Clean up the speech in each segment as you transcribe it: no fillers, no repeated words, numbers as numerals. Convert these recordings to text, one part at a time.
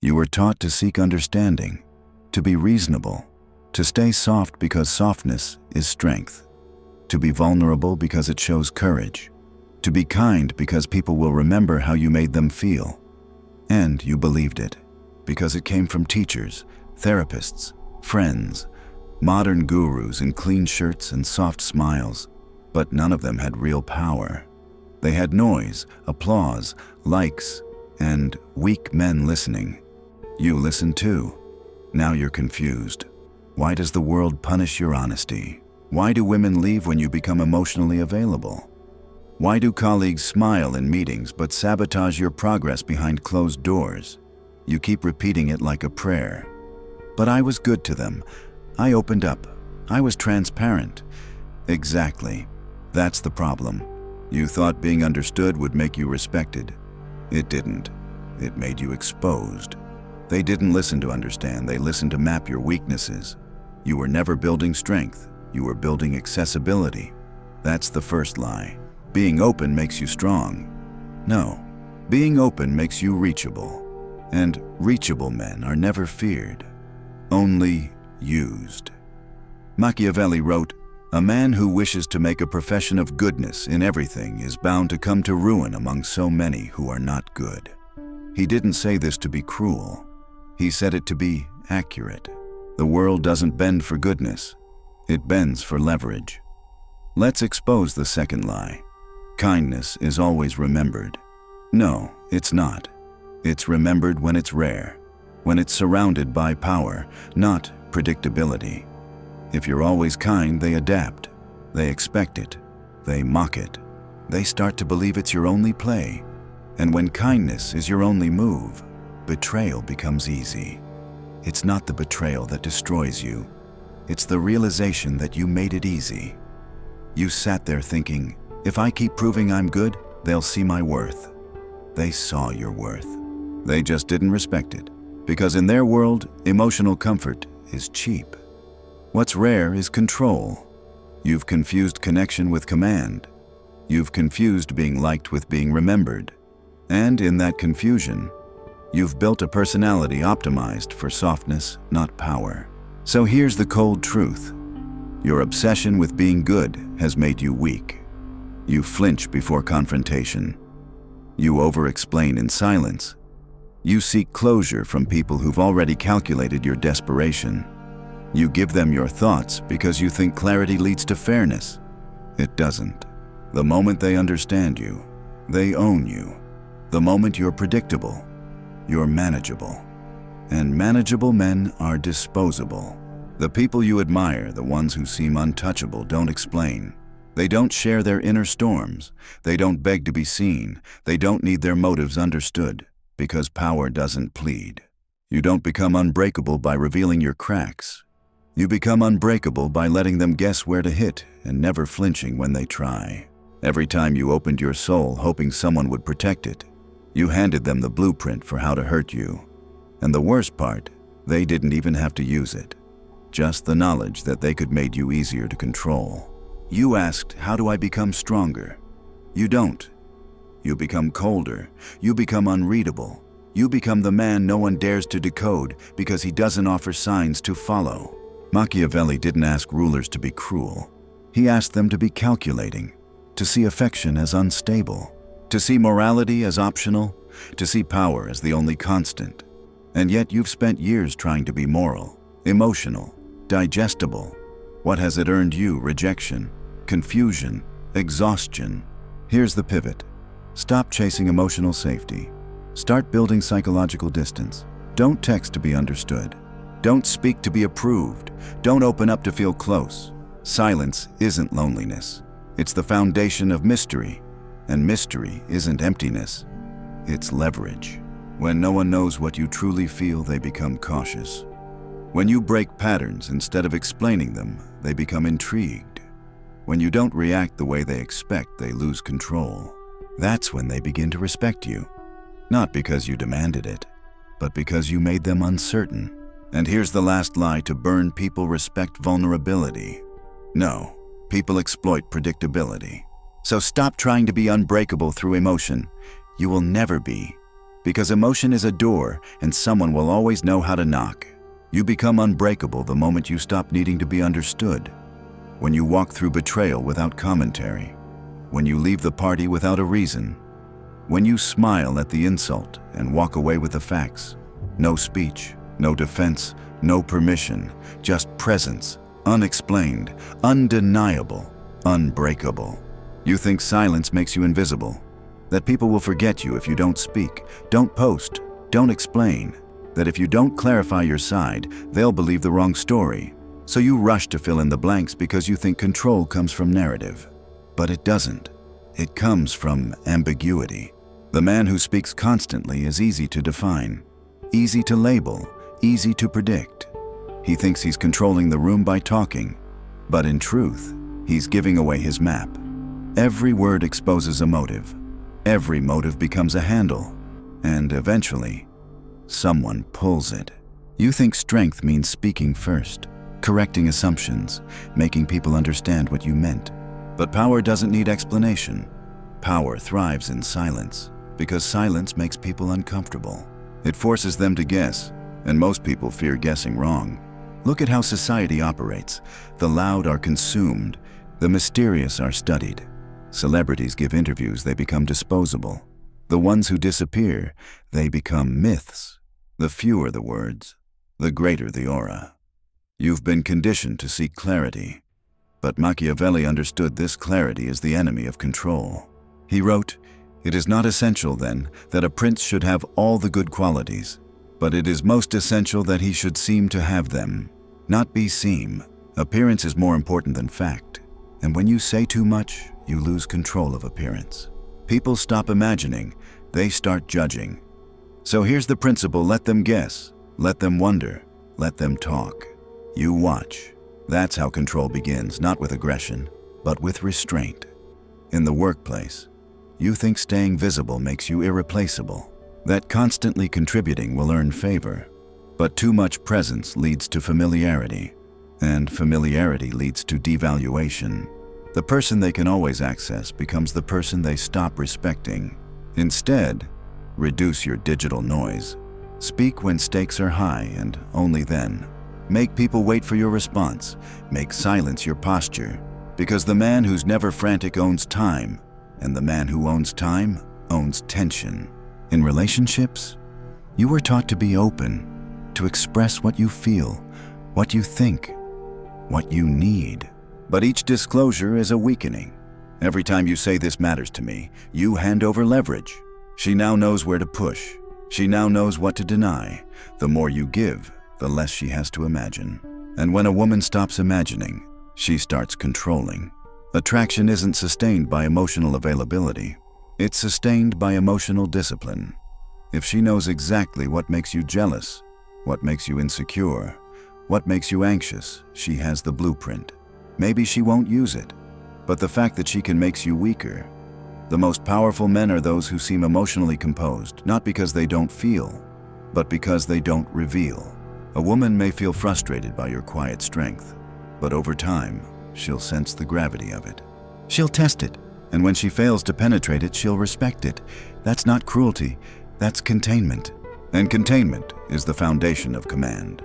You were taught to seek understanding, to be reasonable, to stay soft because softness is strength, to be vulnerable because it shows courage, to be kind because people will remember how you made them feel. And you believed it, because it came from teachers, therapists, friends, modern gurus in clean shirts and soft smiles, but none of them had real power. They had noise, applause, likes, and weak men listening. You listened too. Now you're confused. Why does the world punish your honesty? Why do women leave when you become emotionally available? Why do colleagues smile in meetings but sabotage your progress behind closed doors? You keep repeating it like a prayer. But I was good to them. I opened up. I was transparent. Exactly. That's the problem. You thought being understood would make you respected. It didn't. It made you exposed. They didn't listen to understand. They listened to map your weaknesses. You were never building strength. You were building accessibility. That's the first lie. Being open makes you strong. No. Being open makes you reachable. And reachable men are never feared, only used. Machiavelli wrote, "A man who wishes to make a profession of goodness in everything is bound to come to ruin among so many who are not good." He didn't say this to be cruel. He said it to be accurate. The world doesn't bend for goodness. It bends for leverage. Let's expose the second lie. Kindness is always remembered. No, it's not. It's remembered when it's rare, when it's surrounded by power, not predictability. If you're always kind, they adapt. They expect it. They mock it. They start to believe it's your only play. And when kindness is your only move, betrayal becomes easy. It's not the betrayal that destroys you. It's the realization that you made it easy. You sat there thinking, if I keep proving I'm good, they'll see my worth. They saw your worth. They just didn't respect it, because in their world, emotional comfort is cheap. What's rare is control. You've confused connection with command. You've confused being liked with being remembered. And in that confusion, you've built a personality optimized for softness, not power. So here's the cold truth. Your obsession with being good has made you weak. You flinch before confrontation. You over-explain in silence. You seek closure from people who've already calculated your desperation. You give them your thoughts because you think clarity leads to fairness. It doesn't. The moment they understand you, they own you. The moment you're predictable, you're manageable. And manageable men are disposable. The people you admire, the ones who seem untouchable, don't explain. They don't share their inner storms. They don't beg to be seen. They don't need their motives understood. Because power doesn't plead. You don't become unbreakable by revealing your cracks. You become unbreakable by letting them guess where to hit and never flinching when they try. Every time you opened your soul hoping someone would protect it, you handed them the blueprint for how to hurt you. And the worst part, they didn't even have to use it. Just the knowledge that they could make you easier to control. You asked, how do I become stronger? You don't. You become colder. You become unreadable. You become the man no one dares to decode because he doesn't offer signs to follow. Machiavelli didn't ask rulers to be cruel. He asked them to be calculating, to see affection as unstable, to see morality as optional, to see power as the only constant. And yet you've spent years trying to be moral, emotional, digestible. What has it earned you? Rejection, confusion, exhaustion. Here's the pivot. Stop chasing emotional safety. Start building psychological distance. Don't text to be understood. Don't speak to be approved. Don't open up to feel close. Silence isn't loneliness. It's the foundation of mystery. And mystery isn't emptiness. It's leverage. When no one knows what you truly feel, they become cautious. When you break patterns instead of explaining them, they become intrigued. When you don't react the way they expect, they lose control. That's when they begin to respect you. Not because you demanded it, but because you made them uncertain. And here's the last lie to burn: people respect vulnerability. No, people exploit predictability. So stop trying to be unbreakable through emotion. You will never be. Because emotion is a door and someone will always know how to knock. You become unbreakable the moment you stop needing to be understood. When you walk through betrayal without commentary. When you leave the party without a reason. When you smile at the insult and walk away with the facts. No speech, no defense, no permission, just presence, unexplained, undeniable, unbreakable. You think silence makes you invisible, that people will forget you if you don't speak, don't post, don't explain, that if you don't clarify your side, they'll believe the wrong story. So you rush to fill in the blanks because you think control comes from narrative. But it doesn't. It comes from ambiguity. The man who speaks constantly is easy to define, easy to label, easy to predict. He thinks he's controlling the room by talking, but in truth, he's giving away his map. Every word exposes a motive. Every motive becomes a handle, and eventually, someone pulls it. You think strength means speaking first, correcting assumptions, making people understand what you meant. But power doesn't need explanation. Power thrives in silence, because silence makes people uncomfortable. It forces them to guess, and most people fear guessing wrong. Look at how society operates. The loud are consumed, the mysterious are studied. Celebrities give interviews, they become disposable. The ones who disappear, they become myths. The fewer the words, the greater the aura. You've been conditioned to seek clarity, but Machiavelli understood this clarity is the enemy of control. He wrote, "It is not essential, then, that a prince should have all the good qualities, but it is most essential that he should seem to have them, not be seem. Appearance is more important than fact, and when you say too much, you lose control of appearance. People stop imagining, they start judging. So here's the principle: let them guess, let them wonder, let them talk. You watch." That's how control begins, not with aggression, but with restraint. In the workplace, you think staying visible makes you irreplaceable, that constantly contributing will earn favor. But too much presence leads to familiarity, and familiarity leads to devaluation. The person they can always access becomes the person they stop respecting. Instead, reduce your digital noise. Speak when stakes are high, and only then. Make people wait for your response. Make silence your posture. Because the man who's never frantic owns time, and the man who owns time owns tension. In relationships, you were taught to be open, to express what you feel, what you think, what you need. But each disclosure is a weakening. Every time you say "this matters to me," you hand over leverage. She now knows where to push. She now knows what to deny. The more you give, the less she has to imagine. And when a woman stops imagining, she starts controlling. Attraction isn't sustained by emotional availability. It's sustained by emotional discipline. If she knows exactly what makes you jealous, what makes you insecure, what makes you anxious, she has the blueprint. Maybe she won't use it, but the fact that she can makes you weaker. The most powerful men are those who seem emotionally composed, not because they don't feel, but because they don't reveal. A woman may feel frustrated by your quiet strength, but over time, she'll sense the gravity of it. She'll test it, and when she fails to penetrate it, she'll respect it. That's not cruelty, that's containment. And containment is the foundation of command.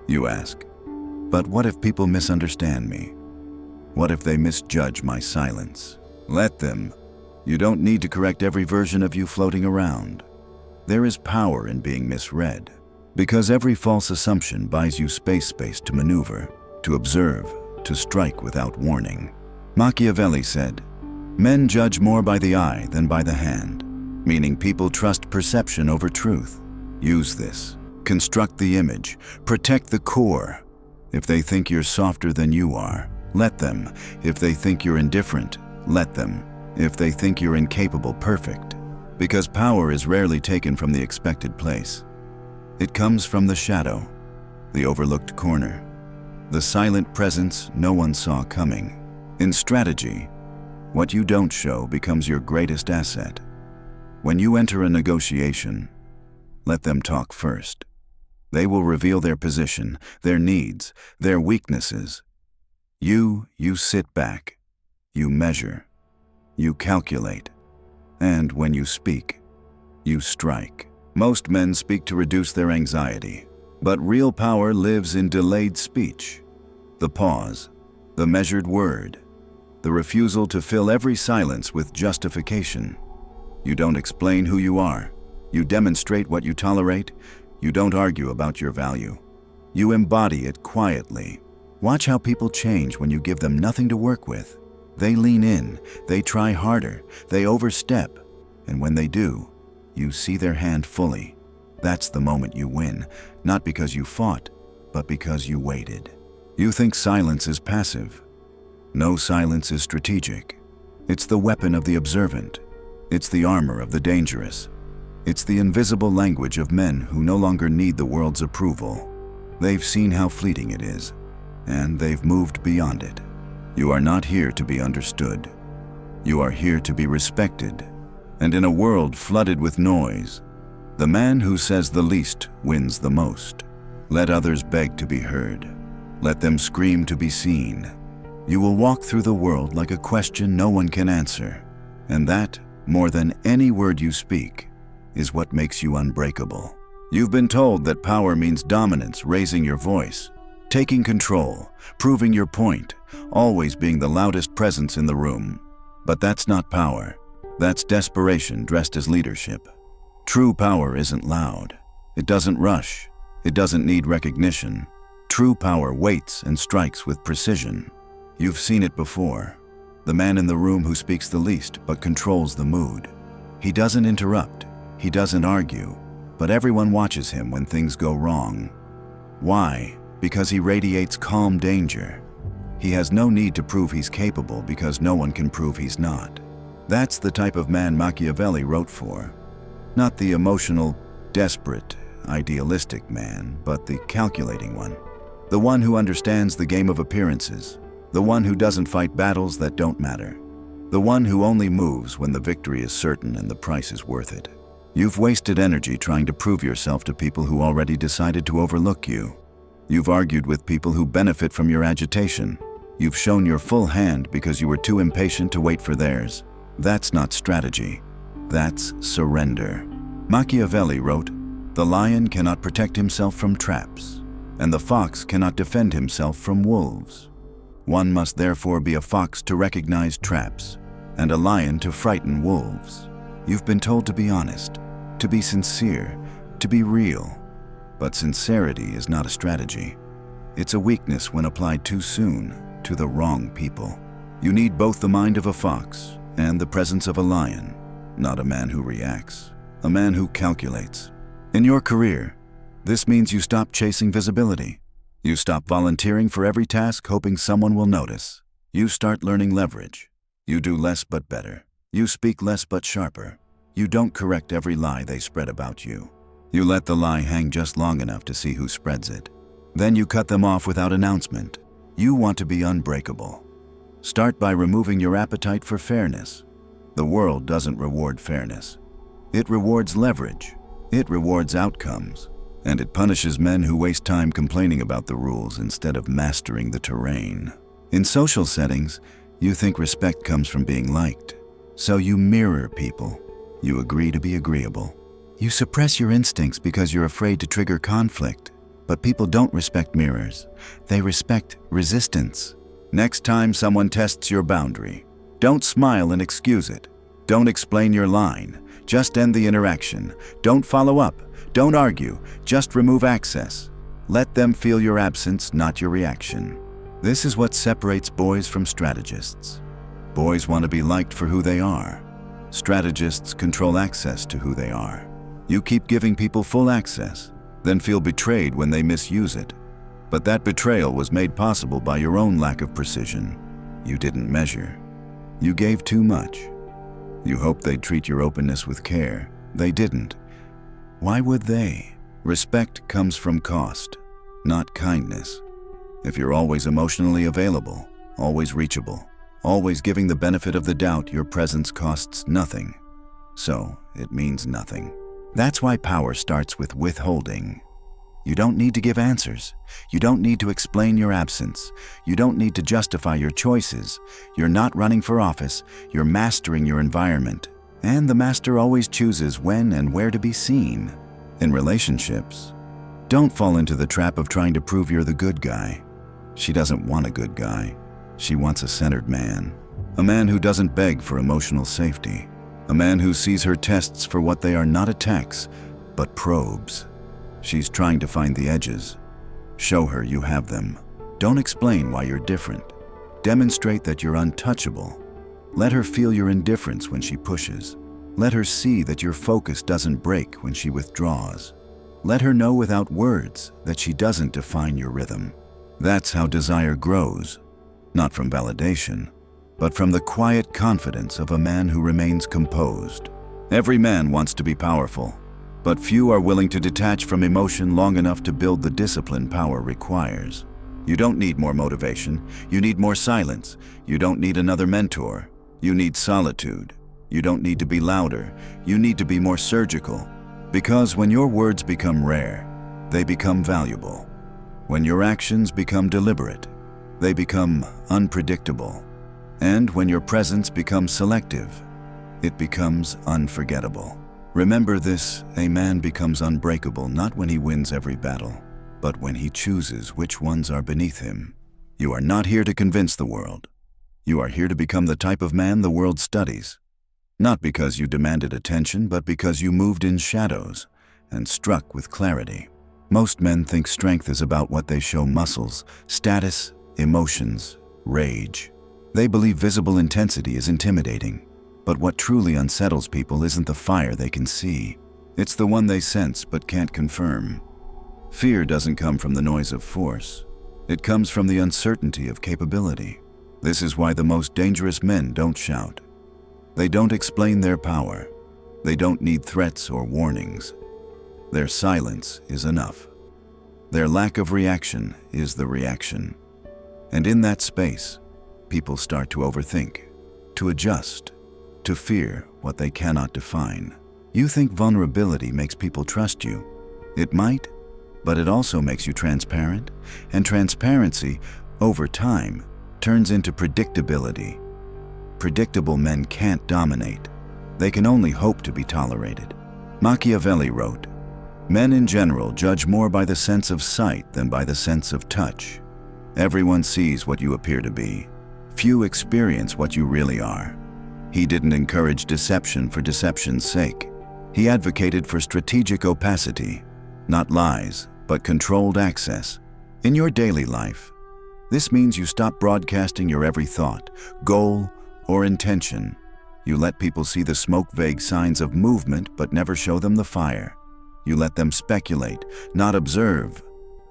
You ask, but what if people misunderstand me? What if they misjudge my silence? Let them. You don't need to correct every version of you floating around. There is power in being misread, because every false assumption buys you space to maneuver, to observe, to strike without warning. Machiavelli said, "Men judge more by the eye than by the hand," meaning people trust perception over truth. Use this. Construct the image. Protect the core. If they think you're softer than you are, let them. If they think you're indifferent, let them. If they think you're incapable, perfect. Because power is rarely taken from the expected place. It comes from the shadow, the overlooked corner, the silent presence no one saw coming. In strategy, what you don't show becomes your greatest asset. When you enter a negotiation, let them talk first. They will reveal their position, their needs, their weaknesses. You sit back, you measure, you calculate, and when you speak, you strike. Most men speak to reduce their anxiety, but real power lives in delayed speech. The pause, the measured word, the refusal to fill every silence with justification. You don't explain who you are. You demonstrate what you tolerate. You don't argue about your value. You embody it quietly. Watch how people change when you give them nothing to work with. They lean in, they try harder, they overstep, and when they do, you see their hand fully. That's the moment you win, not because you fought, but because you waited. You think silence is passive. No, silence is strategic. It's the weapon of the observant. It's the armor of the dangerous. It's the invisible language of men who no longer need the world's approval. They've seen how fleeting it is, and they've moved beyond it. You are not here to be understood. You are here to be respected. And in a world flooded with noise, the man who says the least wins the most. Let others beg to be heard. Let them scream to be seen. You will walk through the world like a question no one can answer. And that, more than any word you speak, is what makes you unbreakable. You've been told that power means dominance, raising your voice, taking control, proving your point, always being the loudest presence in the room. But that's not power. That's desperation dressed as leadership. True power isn't loud. It doesn't rush. It doesn't need recognition. True power waits and strikes with precision. You've seen it before. The man in the room who speaks the least but controls the mood. He doesn't interrupt. He doesn't argue. But everyone watches him when things go wrong. Why? Because he radiates calm danger. He has no need to prove he's capable because no one can prove he's not. That's the type of man Machiavelli wrote for. Not the emotional, desperate, idealistic man, but the calculating one. The one who understands the game of appearances. The one who doesn't fight battles that don't matter. The one who only moves when the victory is certain and the price is worth it. You've wasted energy trying to prove yourself to people who already decided to overlook you. You've argued with people who benefit from your agitation. You've shown your full hand because you were too impatient to wait for theirs. That's not strategy. That's surrender. Machiavelli wrote, "The lion cannot protect himself from traps, and the fox cannot defend himself from wolves. One must therefore be a fox to recognize traps, and a lion to frighten wolves." You've been told to be honest, to be sincere, to be real. But sincerity is not a strategy. It's a weakness when applied too soon to the wrong people. You need both the mind of a fox and the presence of a lion, not a man who reacts, a man who calculates. In your career, this means you stop chasing visibility. You stop volunteering for every task hoping someone will notice. You start learning leverage. You do less but better. You speak less but sharper. You don't correct every lie they spread about you. You let the lie hang just long enough to see who spreads it. Then you cut them off without announcement. You want to be unbreakable. Start by removing your appetite for fairness. The world doesn't reward fairness. It rewards leverage. It rewards outcomes. And it punishes men who waste time complaining about the rules instead of mastering the terrain. In social settings, you think respect comes from being liked. So you mirror people. You agree to be agreeable. You suppress your instincts because you're afraid to trigger conflict. But people don't respect mirrors. They respect resistance. Next time someone tests your boundary, don't smile and excuse it. Don't explain your line. Just end the interaction. Don't follow up. Don't argue. Just remove access. Let them feel your absence, not your reaction. This is what separates boys from strategists. Boys want to be liked for who they are. Strategists control access to who they are. You keep giving people full access, then feel betrayed when they misuse it. But that betrayal was made possible by your own lack of precision. You didn't measure. You gave too much. You hoped they'd treat your openness with care. They didn't. Why would they? Respect comes from cost, not kindness. If you're always emotionally available, always reachable, always giving the benefit of the doubt, your presence costs nothing. So it means nothing. That's why power starts with withholding. You don't need to give answers. You don't need to explain your absence. You don't need to justify your choices. You're not running for office. You're mastering your environment. And the master always chooses when and where to be seen. In relationships, don't fall into the trap of trying to prove you're the good guy. She doesn't want a good guy. She wants a centered man. A man who doesn't beg for emotional safety. A man who sees her tests for what they are, not attacks, but probes. She's trying to find the edges. Show her you have them. Don't explain why you're different. Demonstrate that you're untouchable. Let her feel your indifference when she pushes. Let her see that your focus doesn't break when she withdraws. Let her know without words that she doesn't define your rhythm. That's how desire grows, not from validation, but from the quiet confidence of a man who remains composed. Every man wants to be powerful, but few are willing to detach from emotion long enough to build the discipline power requires. You don't need more motivation. You need more silence. You don't need another mentor. You need solitude. You don't need to be louder. You need to be more surgical. Because when your words become rare, they become valuable. When your actions become deliberate, they become unpredictable. And when your presence becomes selective, it becomes unforgettable. Remember this: a man becomes unbreakable not when he wins every battle, but when he chooses which ones are beneath him. You are not here to convince the world. You are here to become the type of man the world studies. Not because you demanded attention, but because you moved in shadows and struck with clarity. Most men think strength is about what they show: muscles, status, emotions, rage. They believe visible intensity is intimidating. But what truly unsettles people isn't the fire they can see. It's the one they sense but can't confirm. Fear doesn't come from the noise of force. It comes from the uncertainty of capability. This is why the most dangerous men don't shout. They don't explain their power. They don't need threats or warnings. Their silence is enough. Their lack of reaction is the reaction. And in that space, people start to overthink, to adjust, to fear what they cannot define. You think vulnerability makes people trust you. It might, but it also makes you transparent, and transparency, over time, turns into predictability. Predictable men can't dominate. They can only hope to be tolerated. Machiavelli wrote, "Men in general judge more by the sense of sight than by the sense of touch. Everyone sees what you appear to be. Few experience what you really are." He didn't encourage deception for deception's sake. He advocated for strategic opacity, not lies, but controlled access. In your daily life, this means you stop broadcasting your every thought, goal, or intention. You let people see the smoke, vague signs of movement, but never show them the fire. You let them speculate, not observe,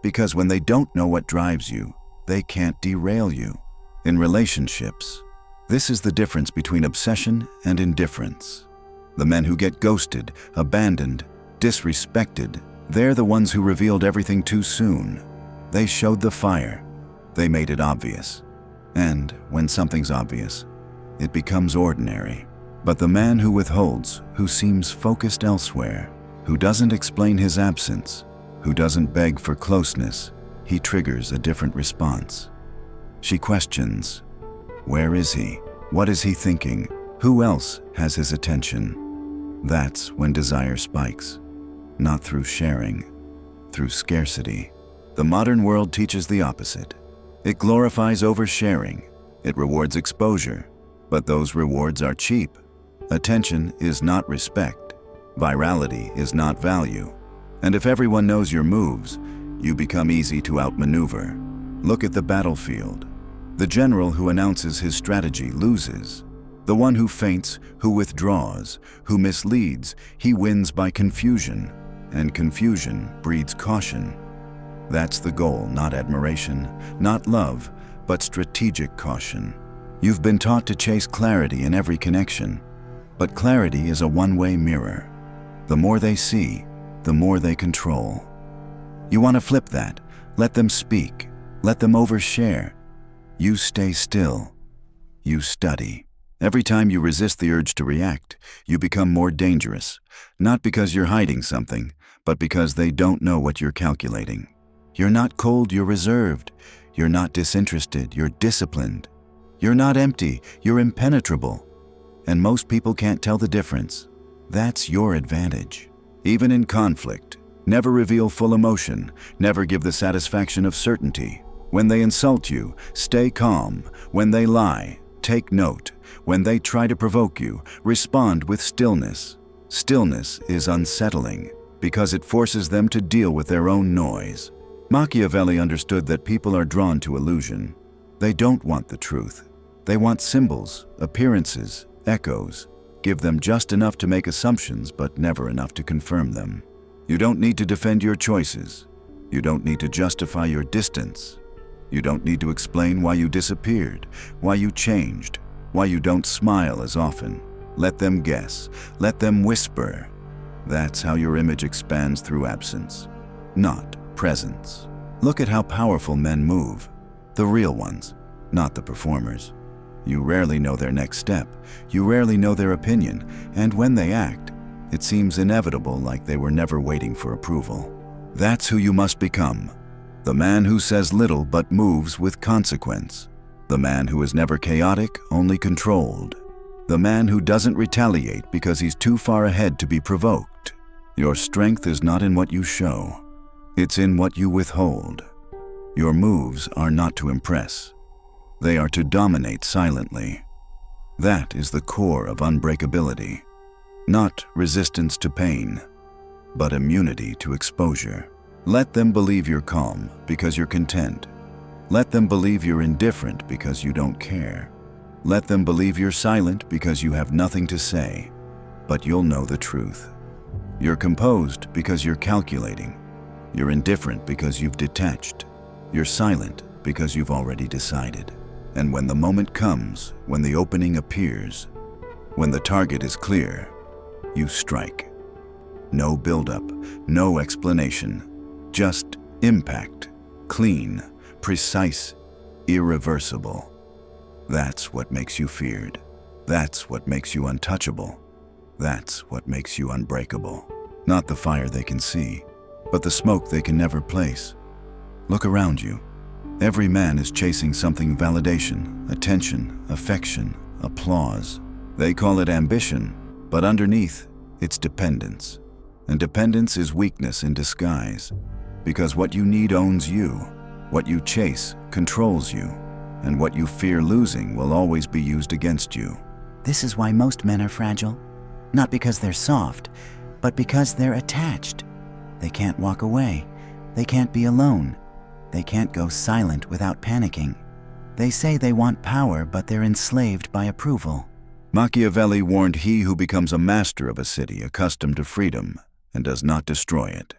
because when they don't know what drives you, they can't derail you. In relationships, this is the difference between obsession and indifference. The men who get ghosted, abandoned, disrespected, they're the ones who revealed everything too soon. They showed the fire. They made it obvious. And when something's obvious, it becomes ordinary. But the man who withholds, who seems focused elsewhere, who doesn't explain his absence, who doesn't beg for closeness, he triggers a different response. She questions, where is he? What is he thinking? Who else has his attention? That's when desire spikes. Not through sharing, through scarcity. The modern world teaches the opposite. It glorifies oversharing. It rewards exposure. But those rewards are cheap. Attention is not respect. Virality is not value. And if everyone knows your moves, you become easy to outmaneuver. Look at the battlefield. The general who announces his strategy loses. The one who feints, who withdraws, who misleads, he wins by confusion. And confusion breeds caution. That's the goal, not admiration, not love, but strategic caution. You've been taught to chase clarity in every connection, but clarity is a one-way mirror. The more they see, the more they control. You want to flip that. Let them speak. Let them overshare. You stay still. You study. Every time you resist the urge to react, you become more dangerous, not because you're hiding something, but because they don't know what you're calculating. You're not cold, you're reserved. You're not disinterested, you're disciplined. You're not empty, you're impenetrable. and most people can't tell the difference. That's your advantage. Even in conflict, never reveal full emotion, never give the satisfaction of certainty. When they insult you, stay calm. When they lie, take note. When they try to provoke you, respond with stillness. Stillness is unsettling because it forces them to deal with their own noise. Machiavelli understood that people are drawn to illusion. They don't want the truth. They want symbols, appearances, echoes. Give them just enough to make assumptions, but never enough to confirm them. You don't need to defend your choices. You don't need to justify your distance. You don't need to explain why you disappeared, why you changed, why you don't smile as often. Let them guess. Let them whisper. That's how your image expands through absence, not presence. Look at how powerful men move. The real ones, not the performers. You rarely know their next step. You rarely know their opinion. And when they act, it seems inevitable, like they were never waiting for approval. That's who you must become. The man who says little but moves with consequence. The man who is never chaotic, only controlled. The man who doesn't retaliate because he's too far ahead to be provoked. Your strength is not in what you show. It's in what you withhold. Your moves are not to impress. They are to dominate silently. That is the core of unbreakability. Not resistance to pain, but immunity to exposure. Let them believe you're calm because you're content. Let them believe you're indifferent because you don't care. Let them believe you're silent because you have nothing to say, but you'll know the truth. You're composed because you're calculating. You're indifferent because you've detached. You're silent because you've already decided. And when the moment comes, when the opening appears, when the target is clear, you strike. No build-up, no explanation, just impact, clean, precise, irreversible. That's what makes you feared. That's what makes you untouchable. That's what makes you unbreakable. Not the fire they can see, but the smoke they can never place. Look around you. Every man is chasing something: validation, attention, affection, applause. They call it ambition, but underneath, it's dependence. And dependence is weakness in disguise, because what you need owns you. What you chase controls you, and what you fear losing will always be used against you. This is why most men are fragile. Not because they're soft, but because they're attached. They can't walk away. They can't be alone. They can't go silent without panicking. They say they want power, but they're enslaved by approval. Machiavelli warned, he who becomes a master of a city accustomed to freedom and does not destroy it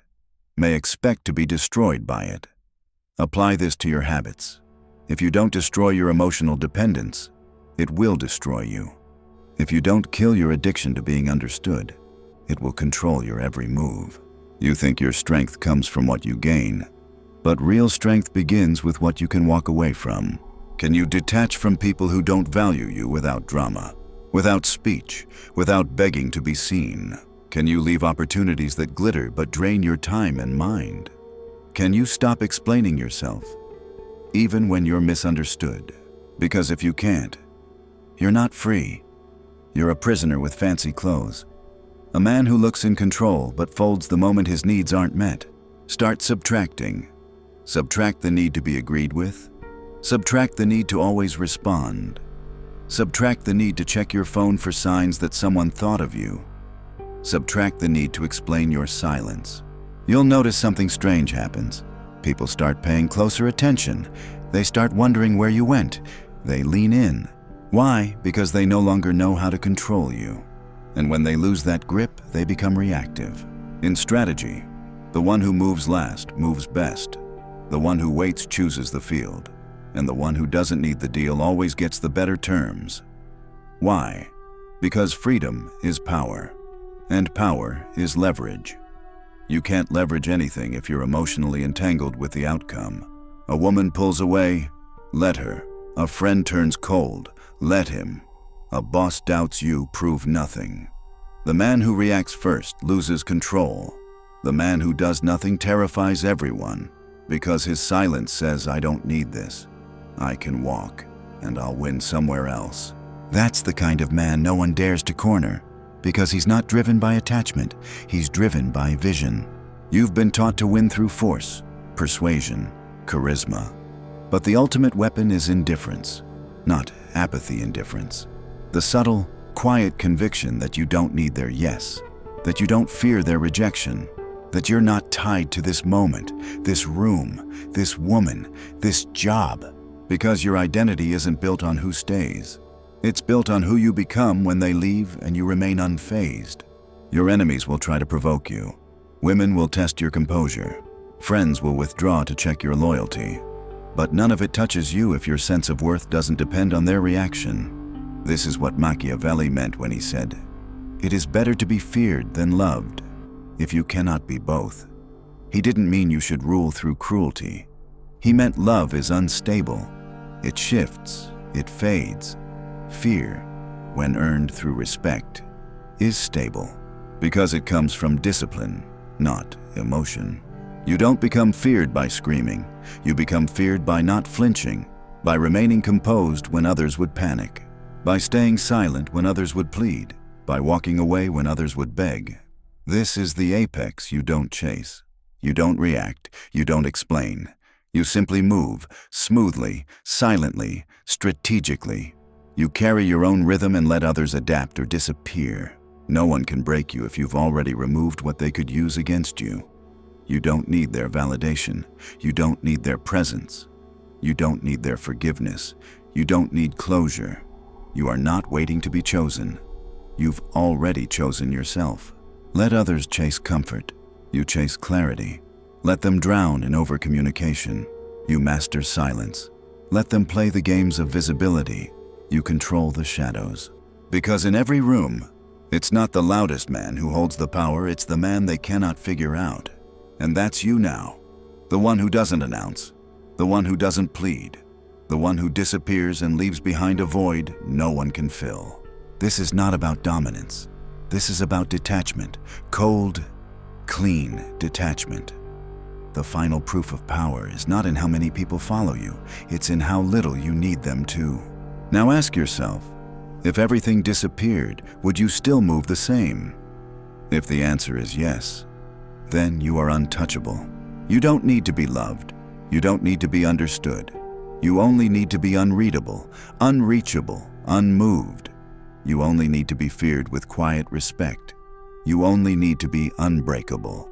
may expect to be destroyed by it. Apply this to your habits. If you don't destroy your emotional dependence, it will destroy you. If you don't kill your addiction to being understood, it will control your every move. You think your strength comes from what you gain, but real strength begins with what you can walk away from. Can you detach from people who don't value you without drama, without speech, without begging to be seen? Can you leave opportunities that glitter but drain your time and mind? Can you stop explaining yourself, even when you're misunderstood? Because if you can't, you're not free. You're a prisoner with fancy clothes. A man who looks in control but folds the moment his needs aren't met. Start subtracting. Subtract the need to be agreed with. Subtract the need to always respond. Subtract the need to check your phone for signs that someone thought of you. Subtract the need to explain your silence. You'll notice something strange happens. People start paying closer attention. They start wondering where you went. They lean in. Why? Because they no longer know how to control you. And when they lose that grip, they become reactive. In strategy, the one who moves last moves best. The one who waits chooses the field. And the one who doesn't need the deal always gets the better terms. Why? Because freedom is power. And power is leverage. You can't leverage anything if you're emotionally entangled with the outcome. A woman pulls away, let her. A friend turns cold, let him. A boss doubts you, prove nothing. The man who reacts first loses control. The man who does nothing terrifies everyone, because his silence says, I don't need this. I can walk, and I'll win somewhere else. That's the kind of man no one dares to corner, because he's not driven by attachment, he's driven by vision. You've been taught to win through force, persuasion, charisma. But the ultimate weapon is indifference, not apathy indifference. The subtle, quiet conviction that you don't need their yes, that you don't fear their rejection, that you're not tied to this moment, this room, this woman, this job, because your identity isn't built on who stays. It's built on who you become when they leave and you remain unfazed. Your enemies will try to provoke you. Women will test your composure. Friends will withdraw to check your loyalty. But none of it touches you if your sense of worth doesn't depend on their reaction. This is what Machiavelli meant when he said, "It is better to be feared than loved, if you cannot be both." He didn't mean you should rule through cruelty. He meant love is unstable. It shifts, it fades. Fear, when earned through respect, is stable, because it comes from discipline, not emotion. You don't become feared by screaming. You become feared by not flinching, by remaining composed when others would panic, by staying silent when others would plead, by walking away when others would beg. This is the apex you don't chase. You don't react. You don't explain. You simply move, smoothly, silently, strategically. You carry your own rhythm and let others adapt or disappear. No one can break you if you've already removed what they could use against you. You don't need their validation. You don't need their presence. You don't need their forgiveness. You don't need closure. You are not waiting to be chosen. You've already chosen yourself. Let others chase comfort. You chase clarity. Let them drown in overcommunication. You master silence. Let them play the games of visibility. You control the shadows. Because in every room, it's not the loudest man who holds the power, it's the man they cannot figure out. And that's you now. The one who doesn't announce. The one who doesn't plead. The one who disappears and leaves behind a void no one can fill. This is not about dominance. This is about detachment. Cold, clean detachment. The final proof of power is not in how many people follow you. It's in how little you need them to. Now ask yourself, if everything disappeared, would you still move the same? If the answer is yes, then you are untouchable. You don't need to be loved. You don't need to be understood. You only need to be unreadable, unreachable, unmoved. You only need to be feared with quiet respect. You only need to be unbreakable.